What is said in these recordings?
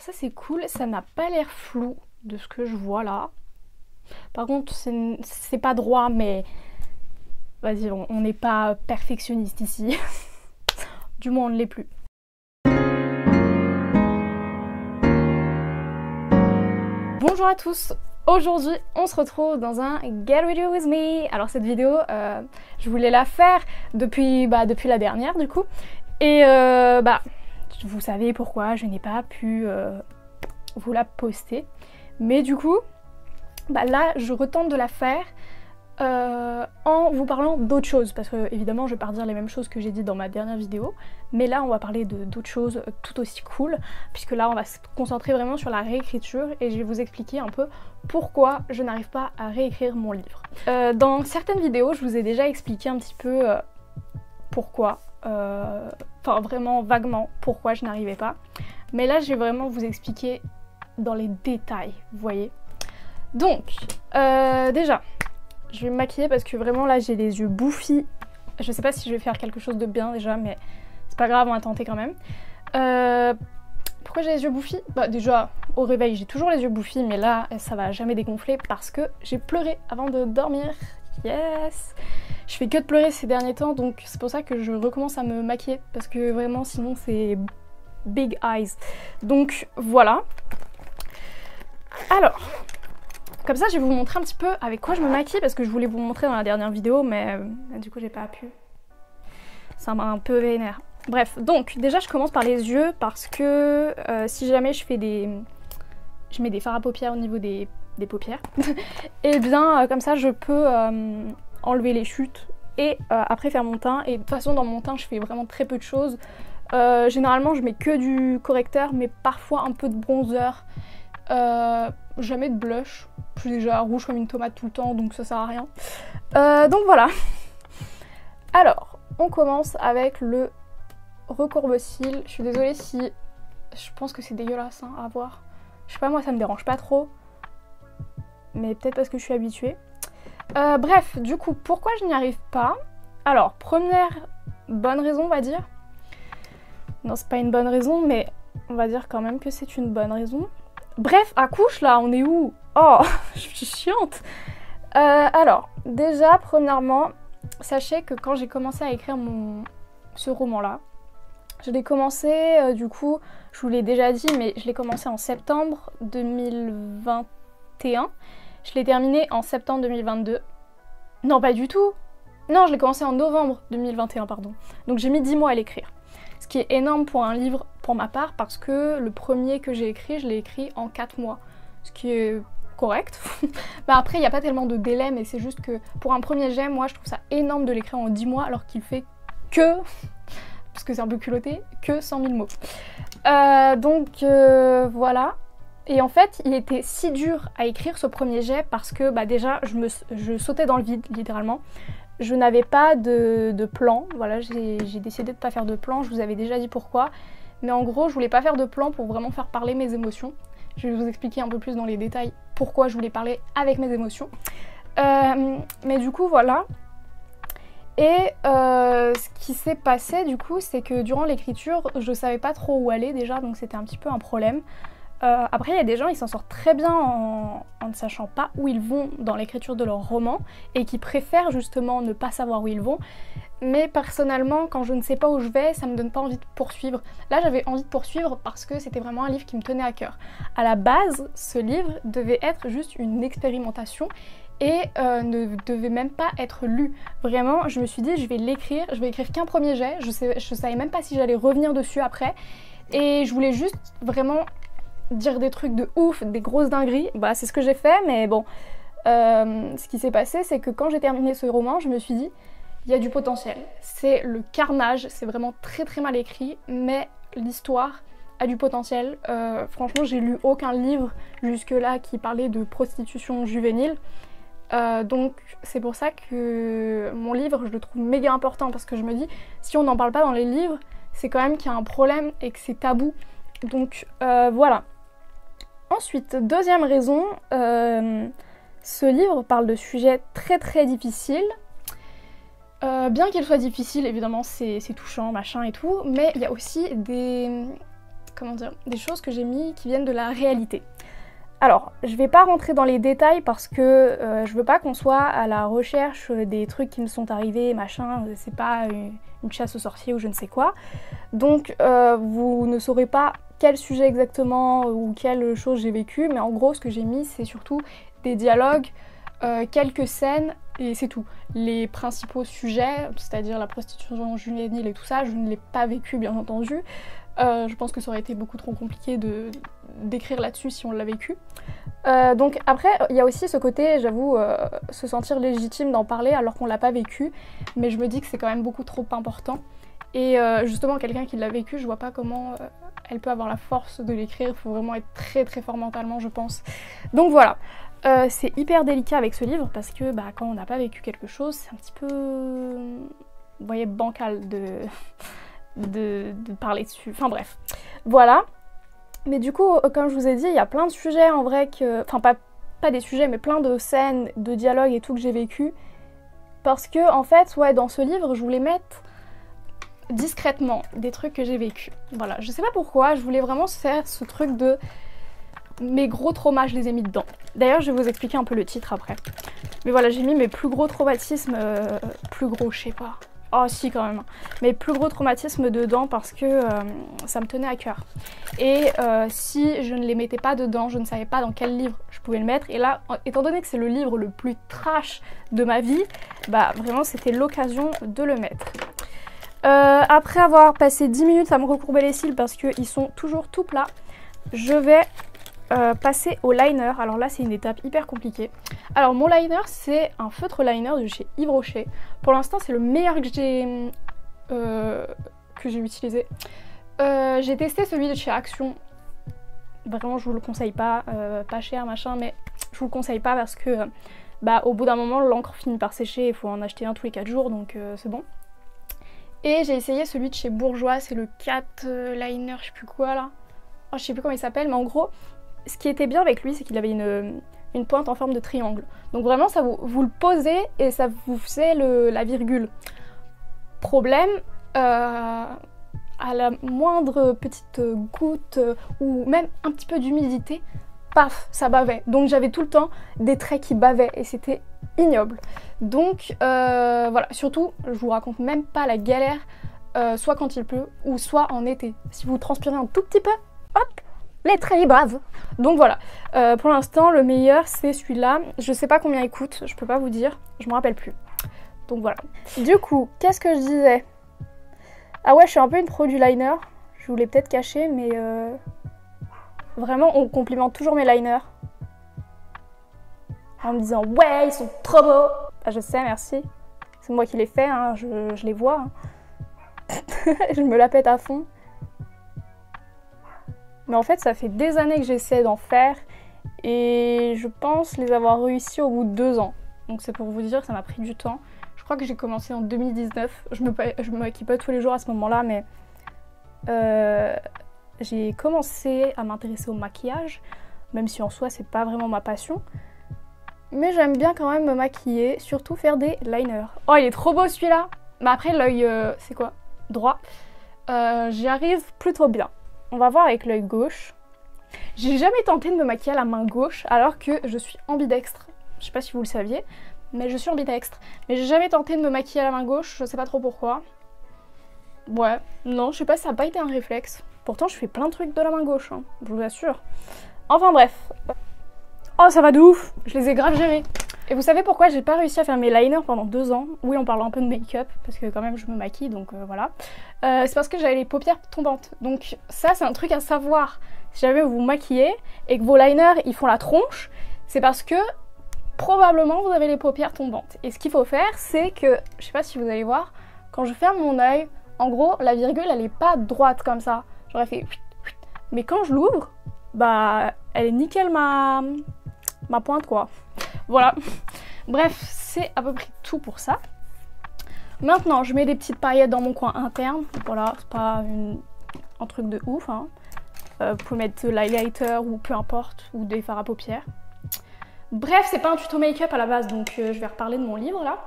ça c'est cool, ça n'a pas l'air flou de ce que je vois là. Par contre c'est pas droit, mais vas-y, on n'est pas perfectionniste ici. Du moins on ne l'est plus. Bonjour à tous. Aujourd'hui, on se retrouve dans un Get Ready With Me. Alors cette vidéo, je voulais la faire depuis la dernière du coup. Et vous savez pourquoi je n'ai pas pu vous la poster. Mais du coup, là, je retente de la faire en vous parlant d'autres choses. Parce que évidemment, je vais pas redire les mêmes choses que j'ai dit dans ma dernière vidéo. Mais là, on va parler d'autres choses tout aussi cool. Puisque là, on va se concentrer vraiment sur la réécriture. Et je vais vous expliquer un peu pourquoi je n'arrive pas à réécrire mon livre. Dans certaines vidéos, je vous ai déjà expliqué un petit peu pourquoi. Enfin, vraiment vaguement pourquoi je n'arrivais pas. Mais là, je vais vraiment vous expliquer dans les détails, vous voyez. Donc, déjà, je vais me maquiller parce que vraiment là, j'ai les yeux bouffis. Je sais pas si je vais faire quelque chose de bien déjà, mais c'est pas grave, on va tenter quand même. Pourquoi j'ai les yeux bouffis? Bah déjà, au réveil, j'ai toujours les yeux bouffis, mais là, ça va jamais dégonfler parce que j'ai pleuré avant de dormir. Yes! Je fais que de pleurer ces derniers temps, donc c'est pour ça que je recommence à me maquiller, parce que vraiment, sinon, c'est big eyes. Donc, voilà. Alors, comme ça, je vais vous montrer un petit peu avec quoi je me maquille, parce que je voulais vous montrer dans la dernière vidéo, mais du coup, j'ai pas pu. Ça m'a un peu vénère. Bref, donc, déjà, je commence par les yeux, parce que si jamais je mets des fards à paupières au niveau des paupières, et bien, comme ça, je peux enlever les chutes et après faire mon teint. Et de toute façon, dans mon teint, je fais vraiment très peu de choses. Généralement, je mets que du correcteur, mais parfois un peu de bronzer. Jamais de blush. Je suis déjà rouge comme une tomate tout le temps, donc ça sert à rien. Donc voilà. Alors, on commence avec le recourbe-cils. Je suis désolée si... Je pense que c'est dégueulasse hein, à voir. Je sais pas, moi ça me dérange pas trop. Mais peut-être parce que je suis habituée. Bref, du coup, pourquoi je n'y arrive pas? Alors, première bonne raison, on va dire. Non, c'est pas une bonne raison, mais on va dire quand même que c'est une bonne raison. Bref, accouche là, on est où? Oh, je suis chiante. Alors, déjà, premièrement, sachez que quand j'ai commencé à écrire ce roman-là, je l'ai commencé, du coup, je vous l'ai déjà dit, mais je l'ai commencé en septembre 2021. Je l'ai terminé en septembre 2022. Non, pas du tout. Non, je l'ai commencé en novembre 2021, pardon. Donc j'ai mis 10 mois à l'écrire. Ce qui est énorme pour un livre, pour ma part, parce que le premier que j'ai écrit, je l'ai écrit en 4 mois. Ce qui est correct. Après, il n'y a pas tellement de délai, mais c'est juste que pour un premier jet, moi, je trouve ça énorme de l'écrire en 10 mois, alors qu'il fait que... parce que c'est un peu culotté, que 100 000 mots. Donc voilà. Et en fait, il était si dur à écrire ce premier jet parce que déjà, je sautais dans le vide, littéralement. Je n'avais pas de plan. Voilà, j'ai décidé de ne pas faire de plan. Je vous avais déjà dit pourquoi. Mais en gros, je voulais pas faire de plan pour vraiment faire parler mes émotions. Je vais vous expliquer un peu plus dans les détails pourquoi je voulais parler avec mes émotions. Mais du coup, voilà. Et ce qui s'est passé du coup, c'est que durant l'écriture, je savais pas trop où aller déjà, donc c'était un petit peu un problème. Après, il y a des gens, ils s'en sortent très bien en ne sachant pas où ils vont dans l'écriture de leur roman et qui préfèrent justement ne pas savoir où ils vont. Mais personnellement, quand je ne sais pas où je vais, ça me donne pas envie de poursuivre. Là, j'avais envie de poursuivre parce que c'était vraiment un livre qui me tenait à cœur. À la base, ce livre devait être juste une expérimentation et ne devait même pas être lu. Vraiment, je me suis dit, je vais l'écrire, je vais écrire qu'un premier jet. Je savais même pas si j'allais revenir dessus après. Et je voulais juste vraiment dire des trucs de ouf, des grosses dingueries. C'est ce que j'ai fait, mais bon. Ce qui s'est passé, c'est que quand j'ai terminé ce roman, je me suis dit, il y a du potentiel. C'est le carnage, c'est vraiment très très mal écrit, mais l'histoire a du potentiel. Franchement, j'ai lu aucun livre jusque-là qui parlait de prostitution juvénile. Donc c'est pour ça que mon livre, je le trouve méga important, parce que je me dis, si on n'en parle pas dans les livres, c'est quand même qu'il y a un problème et que c'est tabou. Donc voilà. Ensuite, deuxième raison, ce livre parle de sujets très très difficiles. Bien qu'il soit difficile, évidemment c'est touchant, machin et tout, mais il y a aussi des comment dire, des choses que j'ai mis qui viennent de la réalité. Alors, je vais pas rentrer dans les détails parce que je veux pas qu'on soit à la recherche des trucs qui me sont arrivés, machin, c'est pas une chasse aux sorciers ou je ne sais quoi. Donc, vous ne saurez pas quel sujet exactement ou quelle chose j'ai vécu, mais en gros, ce que j'ai mis, c'est surtout des dialogues, quelques scènes, et c'est tout. Les principaux sujets, c'est-à-dire la prostitution juvénile et tout ça, je ne l'ai pas vécu, bien entendu. Je pense que ça aurait été beaucoup trop compliqué d'écrire là-dessus si on l'a vécu. Donc après, il y a aussi ce côté, j'avoue, se sentir légitime d'en parler alors qu'on l'a pas vécu, mais je me dis que c'est quand même beaucoup trop important. Et justement, quelqu'un qui l'a vécu, je vois pas comment elle peut avoir la force de l'écrire, il faut vraiment être très très fort mentalement, je pense. Donc voilà, c'est hyper délicat avec ce livre parce que quand on n'a pas vécu quelque chose, c'est un petit peu, vous voyez, bancal de parler dessus, enfin bref, voilà. Mais du coup, comme je vous ai dit, il y a plein de sujets en vrai que, enfin pas des sujets, mais plein de scènes, de dialogues et tout que j'ai vécu, parce que en fait, ouais, dans ce livre, je voulais mettre discrètement des trucs que j'ai vécu. Voilà, je sais pas pourquoi, je voulais vraiment faire ce truc de mes gros traumas, je les ai mis dedans. D'ailleurs, je vais vous expliquer un peu le titre après. Mais voilà, j'ai mis mes plus gros traumatismes, plus gros, je sais pas. Oh si quand même, mes plus gros traumatismes dedans parce que ça me tenait à cœur. Et si je ne les mettais pas dedans, je ne savais pas dans quel livre je pouvais le mettre. Et là, étant donné que c'est le livre le plus trash de ma vie, vraiment c'était l'occasion de le mettre. Après avoir passé 10 minutes à me recourber les cils parce qu'ils sont toujours tout plats, je vais passer au liner. Alors là c'est une étape hyper compliquée. Alors mon liner c'est un feutre liner de chez Yves Rocher. Pour l'instant c'est le meilleur que j'ai utilisé. J'ai testé celui de chez Action. Vraiment je vous le conseille pas, pas cher machin, mais je vous le conseille pas parce que au bout d'un moment l'encre finit par sécher, il faut en acheter un tous les 4 jours donc c'est bon. Et j'ai essayé celui de chez Bourjois, c'est le Cat Liner, je sais plus quoi là. Oh, je sais plus comment il s'appelle, mais en gros, ce qui était bien avec lui, c'est qu'il avait une pointe en forme de triangle. Donc vraiment, ça vous le posez et ça vous faisait la virgule. Problème, à la moindre petite goutte ou même un petit peu d'humidité, paf, ça bavait. Donc j'avais tout le temps des traits qui bavaient et c'était ignoble. Donc voilà, surtout, je vous raconte même pas la galère, soit quand il pleut ou soit en été. Si vous transpirez un tout petit peu, hop, les traits ils bavent. Donc voilà, pour l'instant le meilleur c'est celui-là. Je sais pas combien il coûte, je peux pas vous dire, je me rappelle plus. Donc voilà. Du coup, qu'est-ce que je disais? Ah ouais, je suis un peu une pro du liner. Je vous l'ai peut-être caché, mais vraiment on complimente toujours mes liners. En me disant ouais, ils sont trop beaux. Ah, je sais, merci. C'est moi qui les fais, hein, je les vois. Hein. Je me la pète à fond. Mais en fait, ça fait des années que j'essaie d'en faire et je pense les avoir réussi au bout de 2 ans. Donc c'est pour vous dire que ça m'a pris du temps. Je crois que j'ai commencé en 2019. Je me maquille pas tous les jours à ce moment-là, mais j'ai commencé à m'intéresser au maquillage, même si en soi c'est pas vraiment ma passion. Mais j'aime bien quand même me maquiller, surtout faire des liners. Oh, il est trop beau celui-là. Mais après l'œil, c'est quoi? Droit. J'y arrive plutôt bien. On va voir avec l'œil gauche. J'ai jamais tenté de me maquiller à la main gauche alors que je suis ambidextre. Je sais pas si vous le saviez, mais je suis ambidextre. Mais j'ai jamais tenté de me maquiller à la main gauche, je sais pas trop pourquoi. Ouais, non, je sais pas, ça n'a pas été un réflexe. Pourtant, je fais plein de trucs de la main gauche, hein, je vous assure. Enfin bref. Oh, ça va de ouf, je les ai grave gérés. Et vous savez pourquoi j'ai pas réussi à faire mes liners pendant 2 ans? Oui, on parle un peu de make-up, parce que quand même je me maquille, donc voilà. C'est parce que j'avais les paupières tombantes. Donc ça, c'est un truc à savoir. Si jamais vous vous maquillez et que vos liners, ils font la tronche, c'est parce que probablement vous avez les paupières tombantes. Et ce qu'il faut faire, c'est que, je sais pas si vous allez voir, quand je ferme mon œil, en gros, la virgule, elle est pas droite comme ça. J'aurais fait... Mais quand je l'ouvre, elle est nickel ma pointe, quoi. Voilà. Bref, c'est à peu près tout pour ça. Maintenant, je mets des petites paillettes dans mon coin interne. Voilà, c'est pas un truc de ouf, hein. Vous pouvez mettre de l'highlighter ou peu importe, ou des fards à paupières. Bref, c'est pas un tuto make-up à la base, donc je vais reparler de mon livre là.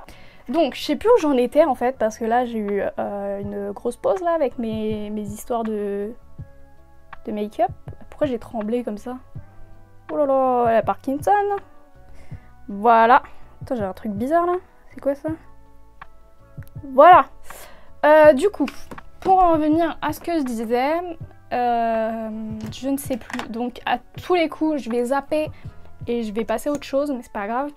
Donc, je sais plus où j'en étais en fait, parce que là j'ai eu une grosse pause là avec mes histoires de de make-up. Pourquoi j'ai tremblé comme ça? Oh là là, la Parkinson. Voilà. Attends, j'ai un truc bizarre là. C'est quoi ça? Voilà. Du coup, pour en revenir à ce que je disais, je ne sais plus. Donc à tous les coups, je vais zapper et je vais passer à autre chose, mais c'est pas grave.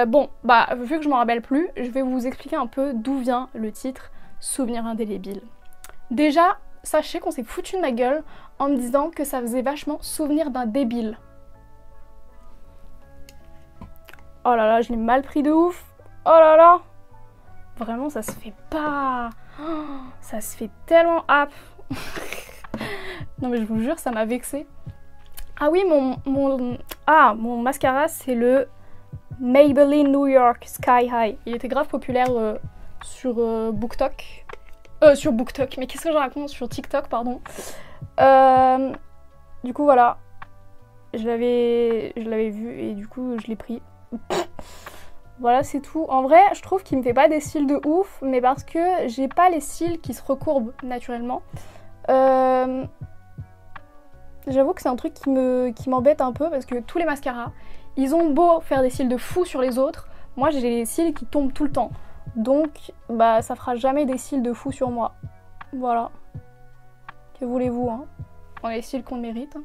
Bon, bah vu que je m'en rappelle plus, je vais vous expliquer un peu d'où vient le titre Souvenir indélébile. Déjà, sachez qu'on s'est foutu de ma gueule en me disant que ça faisait vachement souvenir d'un débile. Oh là là, je l'ai mal pris de ouf. Oh là là. Vraiment, ça se fait pas. Oh, ça se fait tellement hap. Non mais je vous jure, ça m'a vexée. Ah oui, mon mascara, c'est le Maybelline New York Sky High. Il était grave populaire sur BookTok. Sur BookTok, mais qu'est-ce que je raconte? Sur TikTok, pardon. Du coup, voilà. Je l'avais vu et du coup, je l'ai pris. Voilà, c'est tout. En vrai, je trouve qu'il me fait pas des cils de ouf, mais parce que j'ai pas les cils qui se recourbent naturellement. J'avoue que c'est un truc qui m'embête un peu parce que tous les mascaras, ils ont beau faire des cils de fou sur les autres, moi j'ai les cils qui tombent tout le temps. Donc, bah ça fera jamais des cils de fou sur moi. Voilà. Que voulez-vous, hein? On a les cils qu'on mérite.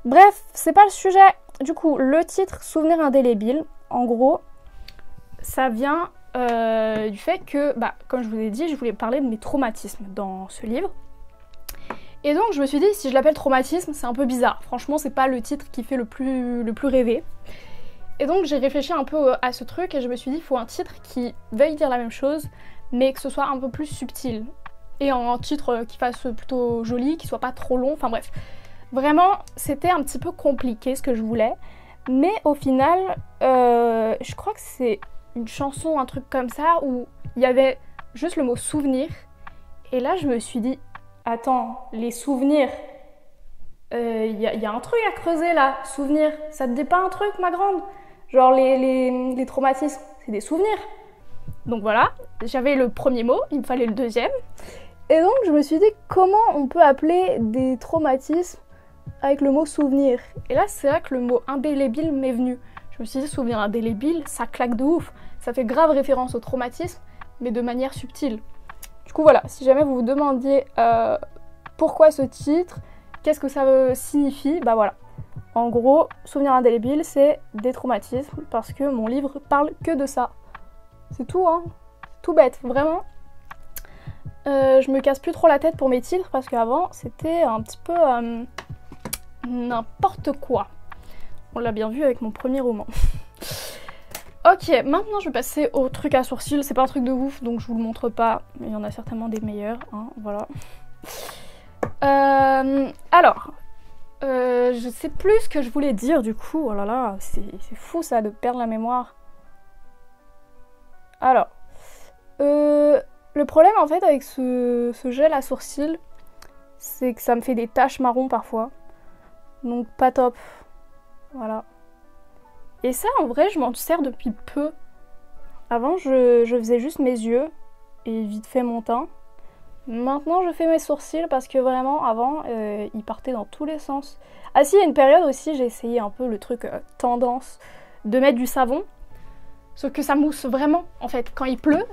Bref, c'est pas le sujet. Du coup, le titre Souvenir indélébile, en gros, ça vient du fait que, bah, comme je vous ai dit, je voulais parler de mes traumatismes dans ce livre. Et donc je me suis dit, si je l'appelle traumatisme, c'est un peu bizarre. Franchement, c'est pas le titre qui fait le plus rêver. Et donc j'ai réfléchi un peu à ce truc et je me suis dit, il faut un titre qui veuille dire la même chose, mais que ce soit un peu plus subtil. Et un titre qui fasse plutôt joli, qui soit pas trop long, enfin bref. Vraiment, c'était un petit peu compliqué ce que je voulais. Mais au final, je crois que c'est une chanson, un truc comme ça, où il y avait juste le mot souvenir. Et là, je me suis dit, attends, les souvenirs, y a un truc à creuser là, souvenirs. Ça te dit pas un truc, ma grande? Genre les traumatismes, c'est des souvenirs. Donc voilà, j'avais le premier mot, il me fallait le deuxième. Et donc je me suis dit, comment on peut appeler des traumatismes avec le mot souvenir? Et là, c'est vrai que le mot indélébile m'est venu. Je me suis dit, souvenir indélébile, ça claque de ouf. Ça fait grave référence au traumatisme, mais de manière subtile. Du coup, voilà, si jamais vous vous demandiez pourquoi ce titre, qu'est-ce que ça signifie, bah voilà. En gros, souvenir indélébile, c'est des traumatismes, parce que mon livre parle que de ça. C'est tout, hein. Tout bête, vraiment. Je me casse plus trop la tête pour mes titres, parce qu'avant, c'était un petit peu n'importe quoi. On l'a bien vu avec mon premier roman. Ok, maintenant je vais passer au truc à sourcils. C'est pas un truc de ouf, donc je vous le montre pas. Mais il y en a certainement des meilleurs, hein, voilà. Alors, je sais plus ce que je voulais dire du coup. Oh là là, c'est fou ça de perdre la mémoire. Alors, le problème en fait avec ce gel à sourcils, c'est que ça me fait des taches marron parfois. Donc pas top. Voilà. Et ça, en vrai, je m'en sers depuis peu. Avant, je faisais juste mes yeux et vite fait mon teint. Maintenant, je fais mes sourcils parce que vraiment, avant, ils partaient dans tous les sens. Ah si, il y a une période aussi, j'ai essayé un peu le truc tendance de mettre du savon. Sauf que ça mousse vraiment, en fait. Quand il pleut,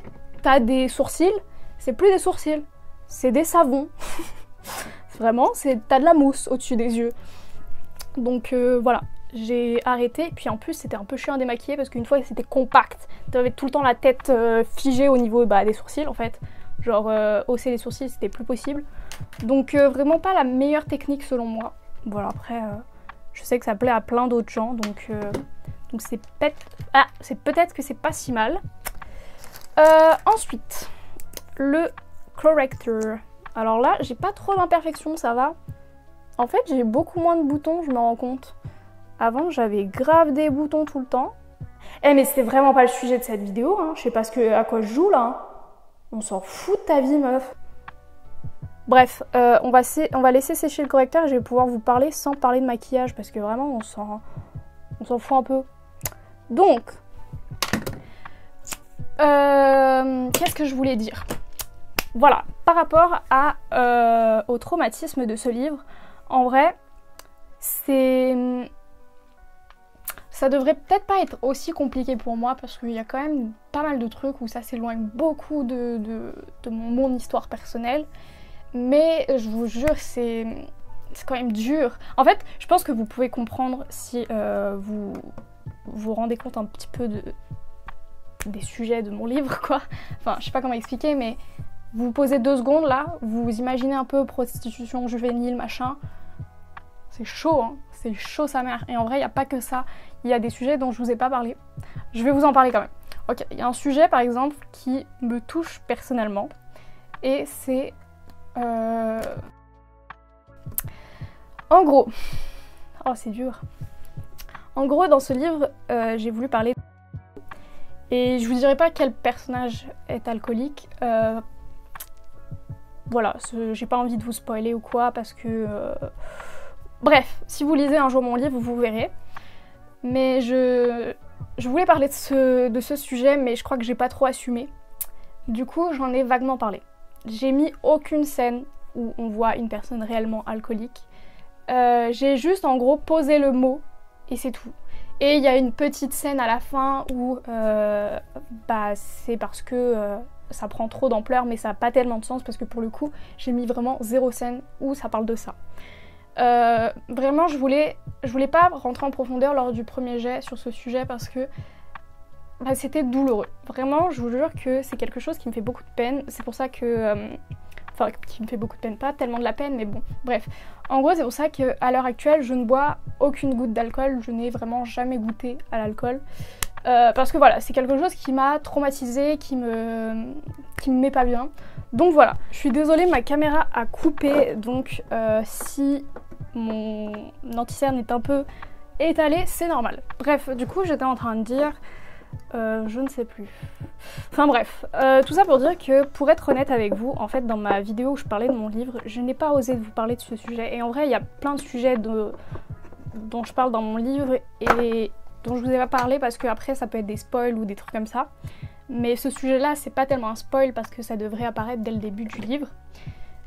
t'as des sourcils, c'est plus des sourcils, c'est des savons. Vraiment, t'as de la mousse au-dessus des yeux. Donc voilà. J'ai arrêté, puis en plus c'était un peu chiant à démaquiller parce qu'une fois c'était compact, t'avais tout le temps la tête figée au niveau des sourcils en fait, genre hausser les sourcils c'était plus possible, donc vraiment pas la meilleure technique selon moi. Voilà, après je sais que ça plaît à plein d'autres gens, donc c'est peut-être que c'est pas si mal. Ensuite, le corrector. Alors là j'ai pas trop d'imperfections, ça va. En fait j'ai beaucoup moins de boutons, je me rends compte. Avant, j'avais grave des boutons tout le temps. Eh mais c'était vraiment pas le sujet de cette vidéo, hein. Je sais pas à quoi je joue là. Hein. On s'en fout de ta vie, meuf. Bref, on va laisser sécher le correcteur et je vais pouvoir vous parler sans parler de maquillage parce que vraiment, on s'en fout un peu. Donc, qu'est-ce que je voulais dire? voilà, par rapport au traumatisme de ce livre, en vrai, ça devrait peut-être pas être aussi compliqué pour moi parce qu'il y a quand même pas mal de trucs où ça s'éloigne beaucoup de mon histoire personnelle. Mais je vous jure, c'est quand même dur. En fait, je pense que vous pouvez comprendre si vous vous rendez compte un petit peu des sujets de mon livre, quoi. Enfin, je sais pas comment expliquer, mais vous vous posez 2 secondes là, vous imaginez un peu prostitution juvénile, machin. C'est chaud, hein. C'est chaud sa mère. Et en vrai, il n'y a pas que ça. Il y a des sujets dont je vous ai pas parlé. Je vais vous en parler quand même. Ok, il y a un sujet par exemple qui me touche personnellement. Et c'est... En gros... Oh, c'est dur. En gros, dans ce livre, j'ai voulu parler... Et je vous dirai pas quel personnage est alcoolique. Voilà, j'ai pas envie de vous spoiler ou quoi parce que... Bref, si vous lisez un jour mon livre, vous verrez. Mais je voulais parler de ce sujet, mais je crois que j'ai pas trop assumé. Du coup, j'en ai vaguement parlé. J'ai mis aucune scène où on voit une personne réellement alcoolique. J'ai juste en gros posé le mot et c'est tout. Et il y a une petite scène à la fin où c'est parce que ça prend trop d'ampleur, mais ça n'a pas tellement de sens parce que pour le coup, j'ai mis vraiment 0 scène où ça parle de ça. Vraiment, je voulais pas rentrer en profondeur lors du premier jet sur ce sujet parce que c'était douloureux. Vraiment, je vous jure que c'est quelque chose qui me fait beaucoup de peine. C'est pour ça que... Enfin, qui me fait beaucoup de peine, pas tellement de la peine, mais bon, bref. En gros, c'est pour ça qu'à l'heure actuelle, je ne bois aucune goutte d'alcool. Je n'ai vraiment jamais goûté à l'alcool. Parce que voilà, c'est quelque chose qui m'a traumatisée, qui me met pas bien. Donc voilà, je suis désolée, ma caméra a coupé, donc si mon anti-cerne est un peu étalé, c'est normal. Bref, du coup, j'étais en train de dire... je ne sais plus. Enfin bref, tout ça pour dire que pour être honnête avec vous, en fait dans ma vidéo où je parlais de mon livre, je n'ai pas osé vous parler de ce sujet. Et en vrai, il y a plein de sujets dont je parle dans mon livre et dont je vous ai pas parlé parce que après ça peut être des spoils ou des trucs comme ça. Mais ce sujet-là, c'est pas tellement un spoil parce que ça devrait apparaître dès le début du livre.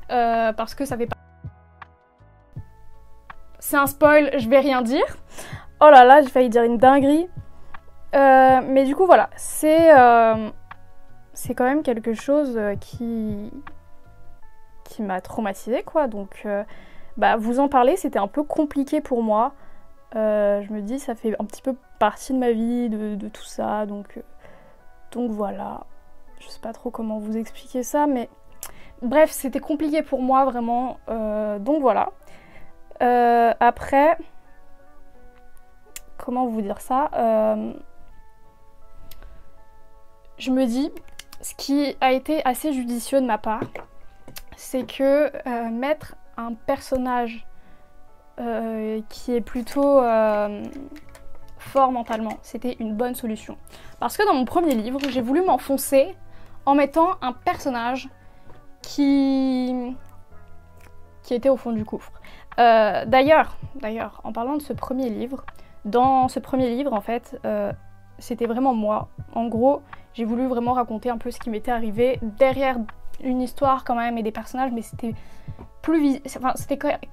Parce que ça fait pas... C'est un spoil, je vais rien dire. Oh là là, j'ai failli dire une dinguerie. Mais du coup voilà, c'est quand même quelque chose qui m'a traumatisée quoi, donc vous en parler c'était un peu compliqué pour moi. Je me dis ça fait un petit peu partie de ma vie, de tout ça, donc voilà, je sais pas trop comment vous expliquer ça, mais bref c'était compliqué pour moi vraiment, donc voilà. Après, comment vous dire ça, je me dis, ce qui a été assez judicieux de ma part, c'est que mettre un personnage qui est plutôt fort mentalement, c'était une bonne solution. Parce que dans mon premier livre, j'ai voulu m'enfoncer en mettant un personnage qui était au fond du gouffre. D'ailleurs, en parlant de ce premier livre, dans ce premier livre, en fait, c'était vraiment moi. En gros, j'ai voulu vraiment raconter un peu ce qui m'était arrivé derrière une histoire quand même et des personnages, mais c'était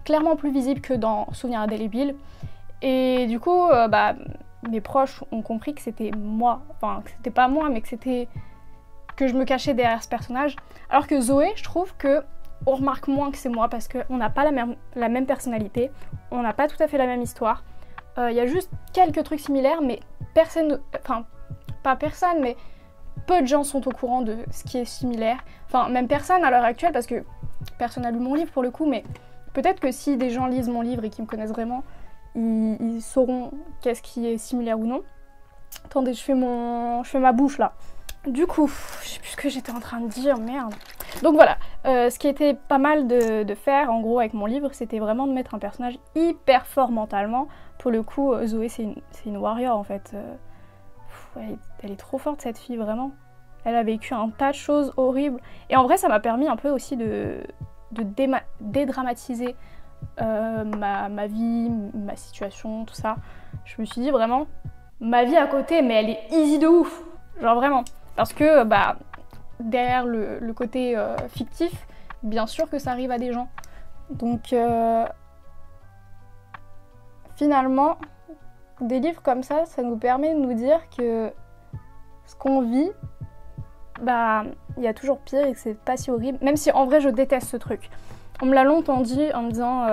clairement plus visible que dans Souvenirs indélébiles. Et du coup, mes proches ont compris que c'était moi. Enfin, que c'était pas moi, mais que je me cachais derrière ce personnage. Alors que Zoé, je trouve que on remarque moins que c'est moi parce qu'on n'a pas la même personnalité, on n'a pas tout à fait la même histoire. Il y a juste quelques trucs similaires, mais personne, enfin, pas personne, mais peu de gens sont au courant de ce qui est similaire. Enfin, même personne à l'heure actuelle, parce que personne n'a lu mon livre pour le coup, mais peut-être que si des gens lisent mon livre et qui me connaissent vraiment, ils sauront qu'est-ce qui est similaire ou non. Attendez, je fais ma bouche là. Du coup, je sais plus ce que j'étais en train de dire, merde. Donc voilà, ce qui était pas mal de faire en gros avec mon livre, c'était vraiment de mettre un personnage hyper fort mentalement. Pour le coup, Zoé c'est une warrior en fait. Elle est trop forte cette fille, vraiment. Elle a vécu un tas de choses horribles. Et en vrai, ça m'a permis un peu aussi de dédramatiser ma vie, ma situation, tout ça. Je me suis dit vraiment, ma vie à côté, mais elle est easy de ouf. Genre vraiment. Parce que, derrière le côté fictif, bien sûr que ça arrive à des gens. Donc finalement, des livres comme ça nous permet de nous dire que ce qu'on vit, bah, il y a toujours pire et que c'est pas si horrible, même si en vrai je déteste ce truc. On me l'a longtemps dit en me disant,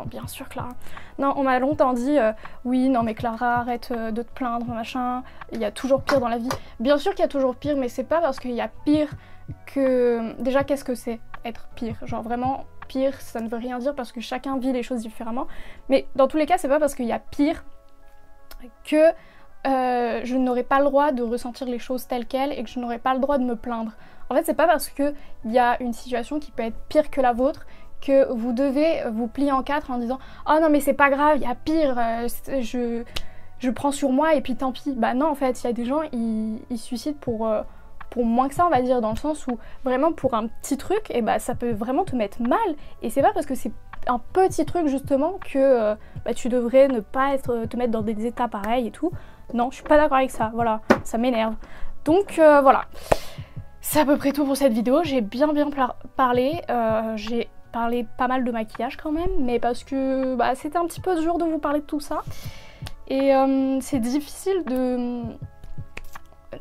bien sûr Clara. Non, on m'a longtemps dit, oui, non mais Clara, arrête de te plaindre, machin, il y a toujours pire dans la vie. Bien sûr qu'il y a toujours pire, mais c'est pas parce qu'il y a pire que... Déjà, qu'est-ce que c'est être pire? Genre vraiment, pire, ça ne veut rien dire parce que chacun vit les choses différemment. Mais dans tous les cas, c'est pas parce qu'il y a pire que je n'aurai pas le droit de ressentir les choses telles quelles et que je n'aurai pas le droit de me plaindre. En fait, c'est pas parce qu'il y a une situation qui peut être pire que la vôtre que vous devez vous plier en quatre en disant « Oh non mais c'est pas grave, il y a pire, je prends sur moi et puis tant pis ». Bah non, en fait, il y a des gens, ils se suicident pour moins que ça, on va dire, dans le sens où vraiment pour un petit truc, et bah ça peut vraiment te mettre mal. Et c'est pas parce que c'est un petit truc justement que bah, tu devrais ne pas te mettre dans des états pareils et tout. Non, je suis pas d'accord avec ça, voilà, ça m'énerve. Donc voilà, c'est à peu près tout pour cette vidéo. J'ai bien parlé, j'ai parlé pas mal de maquillage quand même, mais parce que bah, c'était un petit peu dur de vous parler de tout ça. Et c'est difficile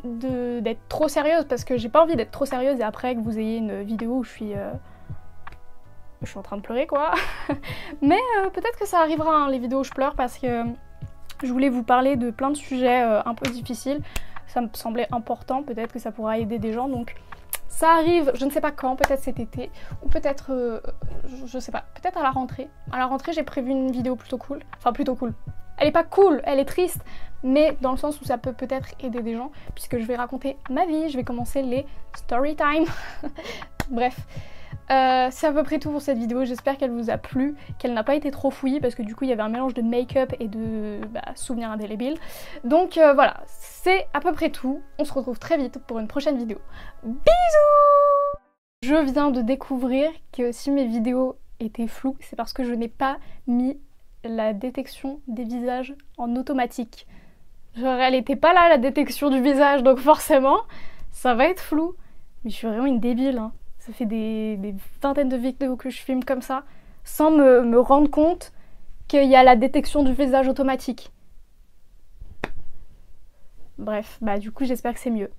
d'être trop sérieuse parce que j'ai pas envie d'être trop sérieuse et après que vous ayez une vidéo où je suis en train de pleurer quoi. Mais peut-être que ça arrivera hein, les vidéos où je pleure parce que je voulais vous parler de plein de sujets un peu difficiles. Ça me semblait important, peut-être que ça pourra aider des gens donc ça arrive, je ne sais pas quand, peut-être cet été ou peut-être, je sais pas, peut-être à la rentrée. À la rentrée j'ai prévu une vidéo plutôt cool, enfin plutôt cool. Elle est pas cool, elle est triste, mais dans le sens où ça peut peut-être aider des gens, puisque je vais raconter ma vie, je vais commencer les story time. Bref, c'est à peu près tout pour cette vidéo, j'espère qu'elle vous a plu, qu'elle n'a pas été trop fouillie, parce que du coup il y avait un mélange de make-up et de souvenirs indélébiles. Donc voilà, c'est à peu près tout, on se retrouve très vite pour une prochaine vidéo. Bisous! Je viens de découvrir que si mes vidéos étaient floues, c'est parce que je n'ai pas mis la détection des visages en automatique. Genre elle était pas là la détection du visage donc forcément ça va être flou. Mais je suis vraiment une débile hein. Ça fait des vingtaines de vidéos que je filme comme ça sans me rendre compte qu'il y a la détection du visage automatique. Bref, bah du coup j'espère que c'est mieux.